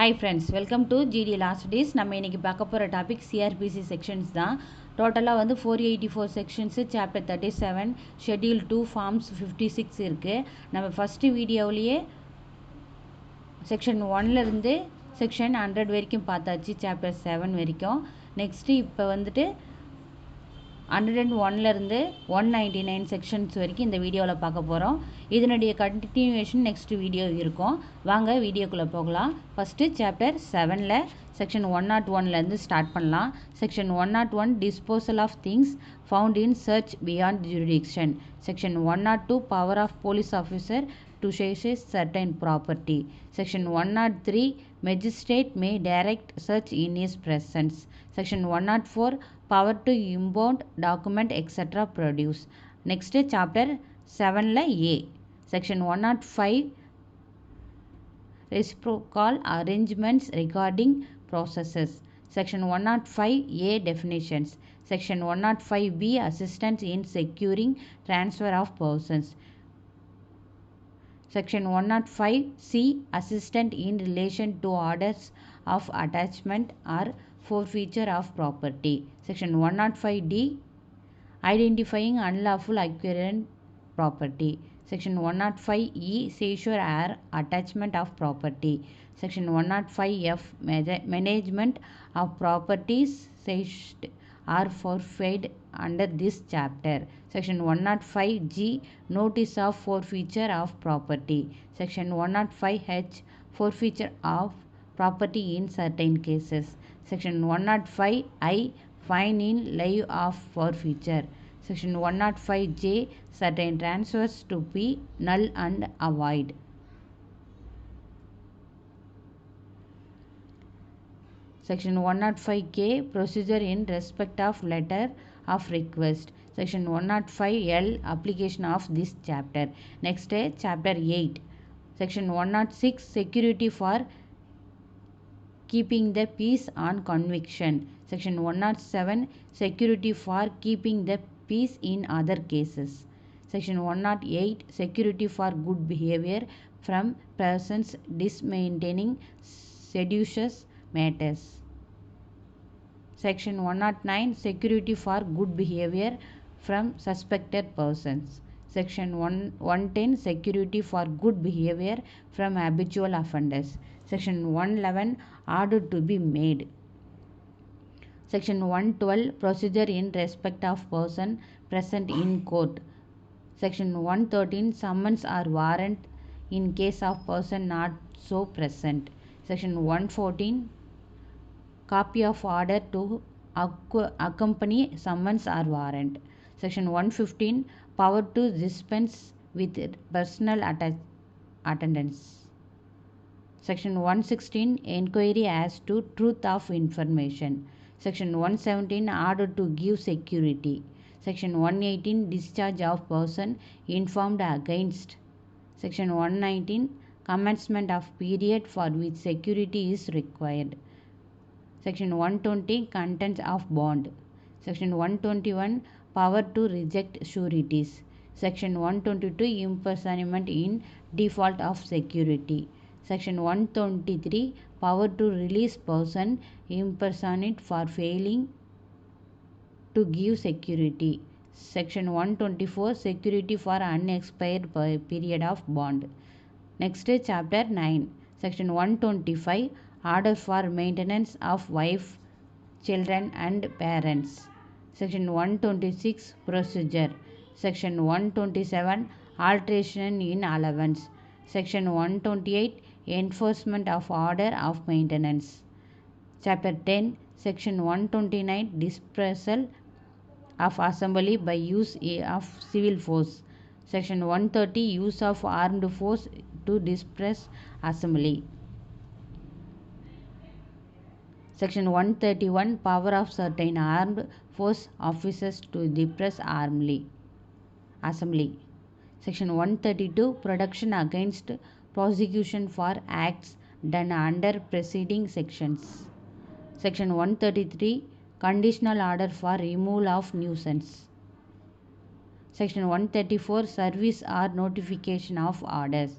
Hi friends, welcome to GD Last Days. நம்ம இன்னைக்கு பார்க்க போகிற டாபிக் CrPC Sections தான். டோட்டலாக வந்து 484 செக்ஷன்ஸு, சாப்டர் 37, ஷெட்யூல் 2, ஃபார்ம்ஸ் 56 இருக்குது. நம்ம ஃபஸ்ட்டு வீடியோவிலேயே செக்ஷன் 1லேருந்து செக்ஷன் 100 வரைக்கும் பார்த்தாச்சு, சாப்டர் 7 வரைக்கும். நெக்ஸ்ட்டு இப்போ வந்துட்டு 101லேருந்து 199 செக்ஷன்ஸ் வரைக்கும் இந்த வீடியோவில் பார்க்க போகிறோம். இதனுடைய கண்டினியூவேஷன் நெக்ஸ்ட் வீடியோ இருக்கும். வாங்க வீடியோக்குள்ளே போகலாம். ஃபஸ்ட்டு சாப்டர் 7ல் செக்ஷன் 101லேருந்து ஸ்டார்ட் பண்ணலாம். Section 101 disposal of things found in search beyond jurisdiction. Section 102 power of police officer to seize certain property. Section 103 magistrate may direct search in his presence. Section 104 power to impound document etc. produce. Next chapter 7 la A. Section 105 reciprocal arrangements regarding processes. Section 105 A definitions. Section 105 B assistance in securing transfer of persons. Section 105 C assistant in relation to orders of attachment or forfeiture of property. Section 105 D identifying unlawful acquired property. Section 105 E seizure or attachment of property. Section 105 F management of properties seized or forfeited under this chapter. Section 105 G notice of forfeiture of property. Section 105 H forfeiture of property in certain cases. Section 105 I fine in lieu of forfeiture. Section 105 J certain transfers to be null and void. Section 105K procedure in respect of letter of request. Section 105L application of this chapter. Next chapter 8. Section 106 security for keeping the peace on conviction. Section 107 security for keeping the peace in other cases. Section 108 security for good behavior from persons dismaintaining seditious matters. Section 109 security for good behavior from suspected persons. Section 110 security for good behavior from habitual offenders. Section 111 order to be made. Section 112 procedure in respect of person present in court. Section 113 summons or warrant in case of person not so present. Section 114 copy of order to accompany summons or warrant. Section 115 power to dispense with personal attendance. Section 116 inquiry as to truth of information. Section 117 order to give security. Section 118 discharge of person informed against. Section 119 commencement of period for which security is required. Section 120 contents of bond. Section 121 power to reject sureties. Section 122 impersonation in default of security. Section 123 power to release person impersonate for failing to give security. Section 124 security for unexpired period of bond. Next chapter 9. Section 125 order for maintenance of wife, children and parents. Section 126 procedure. Section 127 alteration in allowance. Section 128 enforcement of order of maintenance. Chapter 10 Section 129 dispersal of assembly by use of civil force. Section 130 use of armed force to disperse assembly. Section 131 power of certain armed force officers to suppress assembly. Section 132 production against prosecution for acts done under preceding sections. Section 133 conditional order for removal of nuisance. Section 134 service or notification of orders.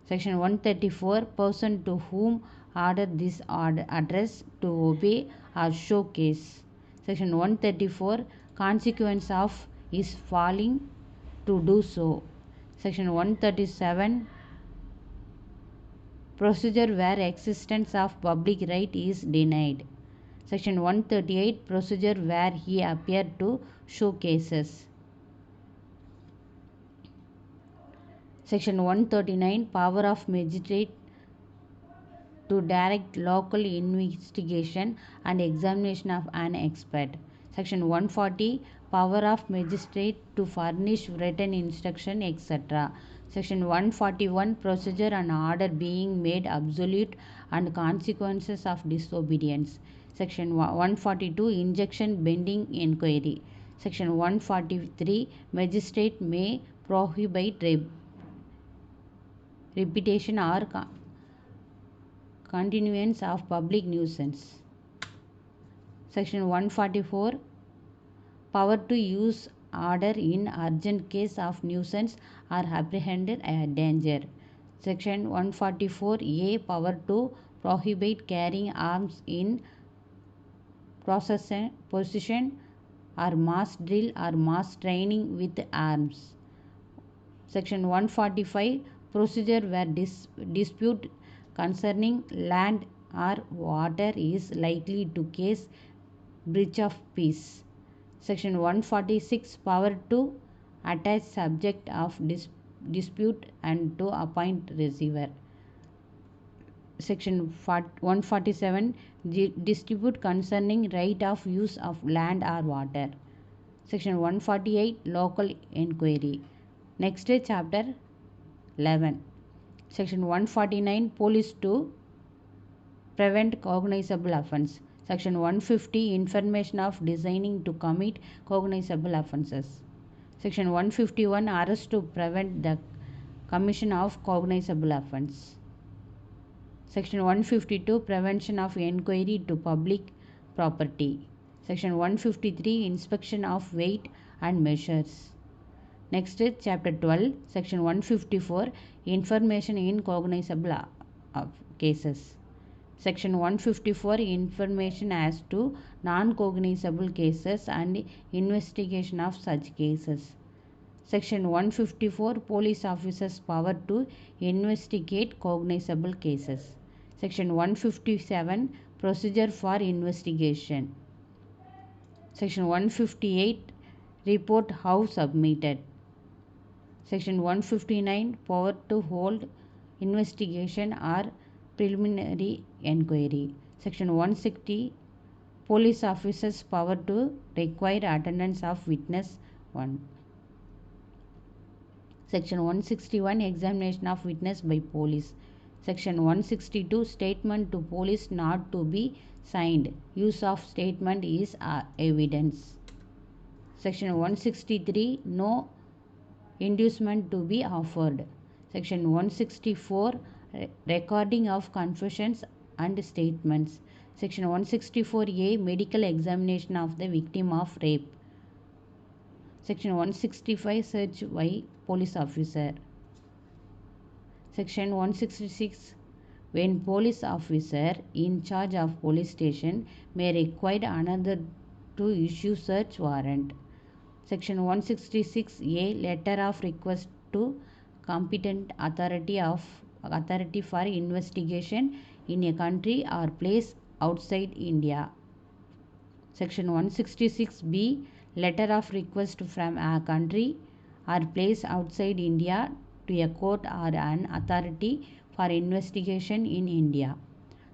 Section 134, person to whom order this address to obey or show case. Section 134, consequence of is falling to do so. Section 137, procedure where existence of public right is denied. Section 138, procedure where he appeared to show cases. Section 139, power of magistrate to direct local investigation and examination of an expert. Section 140, power of magistrate to furnish written instruction, etc. Section 141, procedure and order being made absolute and consequences of disobedience. Section 142, injunction binding inquiry. Section 143, magistrate may prohibit repetition or continuance of public nuisance. Section 144, power to use order in urgent case of nuisance or apprehended danger. Section 144A, power to prohibit carrying arms in position or mass drill or mass training with arms. Section 145, procedure where dispute concerning land or water is likely to cause breach of peace. Section 146, power to attach subject of dispute and to appoint receiver. Section 147, dispute concerning right of use of land or water. Section 148, local inquiry. Next chapter 11. Section 149, police to prevent cognizable offence. Section 150, information of designing to commit cognizable offences. Section 151, arrest to prevent the commission of cognizable offence. Section 152, prevention of inquiry to public property. Section 153, inspection of weight and measures. Next is chapter 12, section 154, information in cognizable cases. Section 154, information as to non-cognizable cases and investigation of such cases. Section 154, police officers' power to investigate cognizable cases. Section 157, procedure for investigation. Section 158, report how submitted. Section 159, power to hold investigation or preliminary inquiry. Section 160, police officers' power to require attendance of witness 1. Section 161, examination of witness by police. Section 162, statement to police not to be signed. Use of statement is evidence. Section 163, no inducement to be offered. Section 164, recording of confessions and statements. Section 164A, medical examination of the victim of rape. Section 165, search by police officer. Section 166, when police officer in charge of police station may require another to issue search warrant. Section 166A, letter of request to competent authority for investigation in a country or place outside India. Section 166B, letter of request from a country or place outside India to a court or an authority for investigation in India.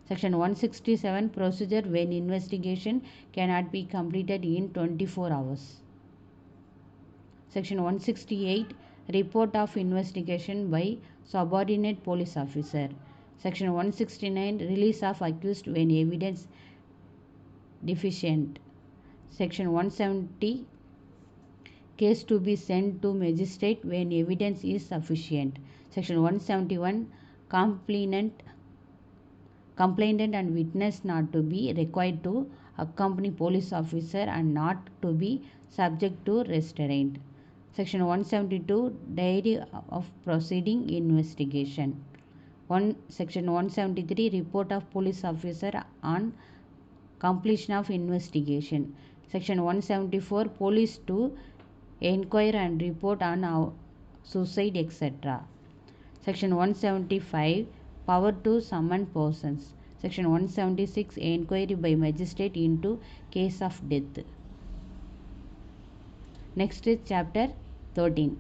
Section 167, procedure when investigation cannot be completed in 24 hours. Section 168, report of investigation by subordinate police officer. Section 169, release of accused when evidence deficient. Section 170, case to be sent to magistrate when evidence is sufficient. Section 171, complainant and witness not to be required to accompany police officer and not to be subject to restraint. Section 172, diary of proceeding investigation. Section 173 report of police officer on completion of investigation. Section 174 police to inquire and report on suicide etc. Section 175 power to summon persons. Section 176 inquiry by magistrate into case of death. Next is chapter 13.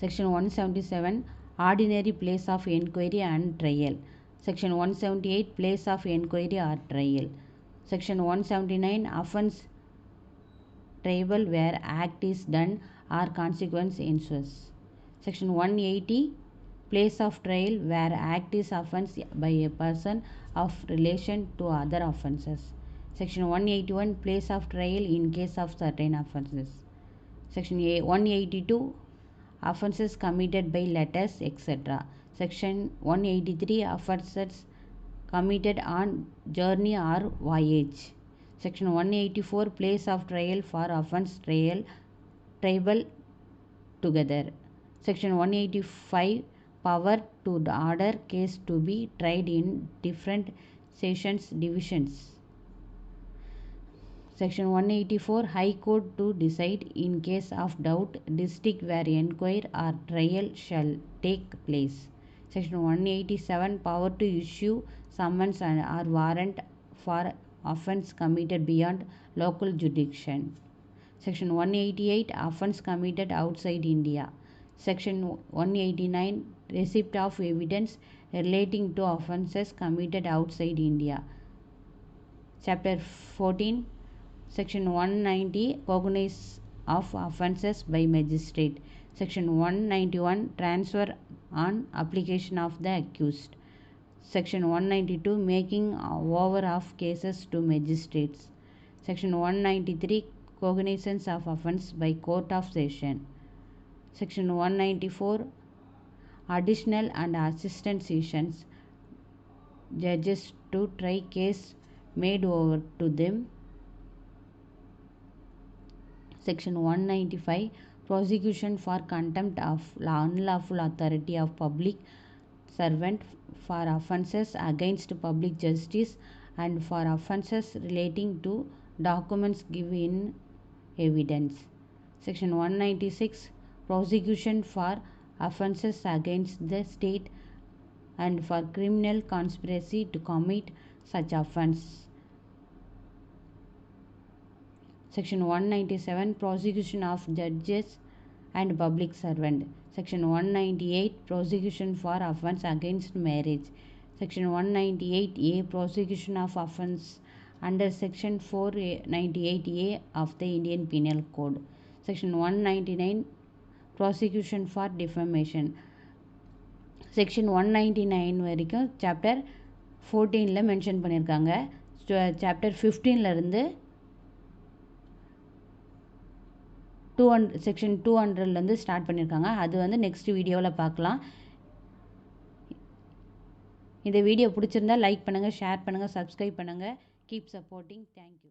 Section 177 ordinary place of inquiry and trial. Section 178 place of inquiry or trial. Section 179 offence triable where act is done or consequence ensues. Section 180 place of trial where act is offence by a person of relation to other offences. Section 181 place of trial in case of certain offences. Section 182 offences committed by letters etc. Section 183 offences committed on journey or voyage. Section 184 place of trial for offence triable together. Section 185 power to order case to be tried in different sessions divisions. Section 184 High Court to decide in case of doubt district where inquiry or trial shall take place. Section 187 power to issue summons or warrant for offence committed beyond local jurisdiction. Section 188 offence committed outside India. Section 189 receipt of evidence relating to offences committed outside India. Chapter 14 Section 190 cognizance of offences by magistrate. Section 191 transfer on application of the accused. Section 192 making over of cases to magistrates. Section 193 cognizance of offence by court of session. Section 194 additional and assistant sessions judges to try case made over to them. Section 195 prosecution for contempt of unlawful authority of public servant for offences against public justice and for offences relating to documents given in evidence. Section 196 prosecution for offences against the state and for criminal conspiracy to commit such offence. Section 197 prosecution of judges and public servant. Section 198 prosecution for offence against marriage. Section 198A prosecution of offence under Section 498A of the Indian Penal Code. Section 199 prosecution for defamation. Section 199 வரைக்கும் chapter 14ல mention பண்ணியிருக்காங்க. chapter 15ல இருந்து section 200லேருந்து start பண்ணியிருக்காங்க. அது வந்து next வீடியோவில் பார்க்கலாம். இந்த video பிடிச்சிருந்தா லைக் பண்ணுங்கள், ஷேர் பண்ணுங்கள், சப்ஸ்கிரைப் பண்ணுங்கள். Keep supporting. தேங்க்யூ.